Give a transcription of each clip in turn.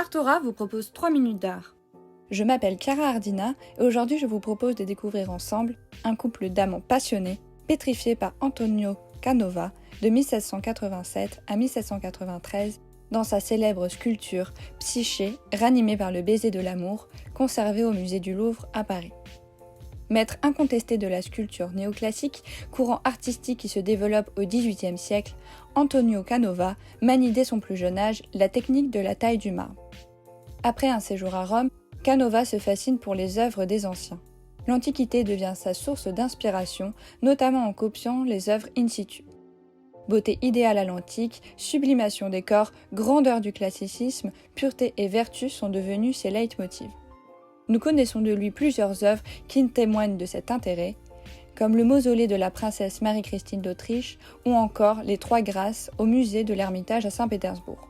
Artora vous propose 3 minutes d'art. Je m'appelle Chiara Ardina et aujourd'hui je vous propose de découvrir ensemble un couple d'amants passionnés, pétrifiés par Antonio Canova de 1787 à 1793 dans sa célèbre sculpture Psyché, ranimée par le baiser de l'amour, conservée au musée du Louvre à Paris. Maître incontesté de la sculpture néoclassique, courant artistique qui se développe au XVIIIe siècle, Antonio Canova manie dès son plus jeune âge la technique de la taille du marbre. Après un séjour à Rome, Canova se fascine pour les œuvres des anciens. L'Antiquité devient sa source d'inspiration, notamment en copiant les œuvres in situ. Beauté idéale à l'antique, sublimation des corps, grandeur du classicisme, pureté et vertu sont devenus ses leitmotivs. Nous connaissons de lui plusieurs œuvres qui témoignent de cet intérêt, comme le mausolée de la princesse Marie-Christine d'Autriche ou encore les Trois Grâces au musée de l'Ermitage à Saint-Pétersbourg.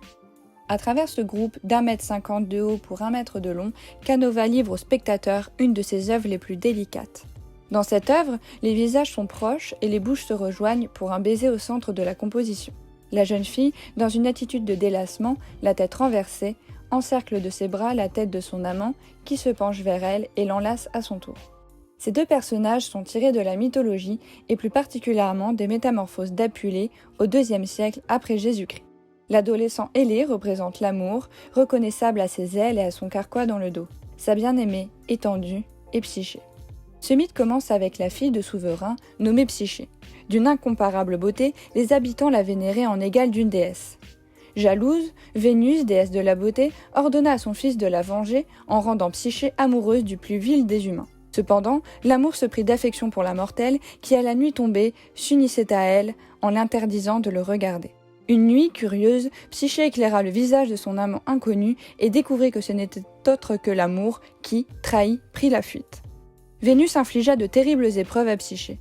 À travers ce groupe d'1,50 m de haut pour 1 m de long, Canova livre au spectateur une de ses œuvres les plus délicates. Dans cette œuvre, les visages sont proches et les bouches se rejoignent pour un baiser au centre de la composition. La jeune fille, dans une attitude de délassement, la tête renversée, encercle de ses bras la tête de son amant qui se penche vers elle et l'enlace à son tour. Ces deux personnages sont tirés de la mythologie et plus particulièrement des métamorphoses d'Apulée au IIe siècle après Jésus-Christ. L'adolescent ailé représente l'amour, reconnaissable à ses ailes et à son carquois dans le dos, sa bien-aimée, étendue et Psyché. Ce mythe commence avec la fille de souverain nommée Psyché. D'une incomparable beauté, les habitants la vénéraient en égale d'une déesse. Jalouse, Vénus, déesse de la beauté, ordonna à son fils de la venger en rendant Psyché amoureuse du plus vil des humains. Cependant, l'amour se prit d'affection pour la mortelle qui, à la nuit tombée, s'unissait à elle en l'interdisant de le regarder. Une nuit, curieuse, Psyché éclaira le visage de son amant inconnu et découvrit que ce n'était autre que l'amour qui, trahi, prit la fuite. Vénus infligea de terribles épreuves à Psyché.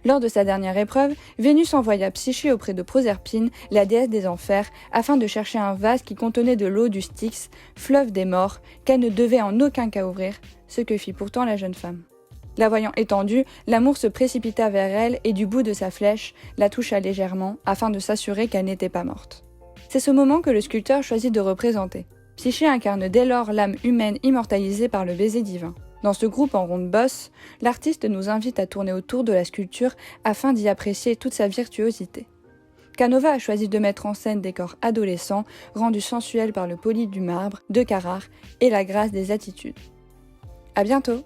Lors de sa dernière épreuve, Vénus envoya Psyché auprès de Proserpine, la déesse des enfers, afin de chercher un vase qui contenait de l'eau du Styx, fleuve des morts, qu'elle ne devait en aucun cas ouvrir, ce que fit pourtant la jeune femme. La voyant étendue, l'amour se précipita vers elle et du bout de sa flèche, la toucha légèrement afin de s'assurer qu'elle n'était pas morte. C'est ce moment que le sculpteur choisit de représenter. Psyché incarne dès lors l'âme humaine immortalisée par le baiser divin. Dans ce groupe en ronde bosse, l'artiste nous invite à tourner autour de la sculpture afin d'y apprécier toute sa virtuosité. Canova a choisi de mettre en scène des corps adolescents, rendus sensuels par le poli du marbre, de Carrare et la grâce des attitudes. À bientôt!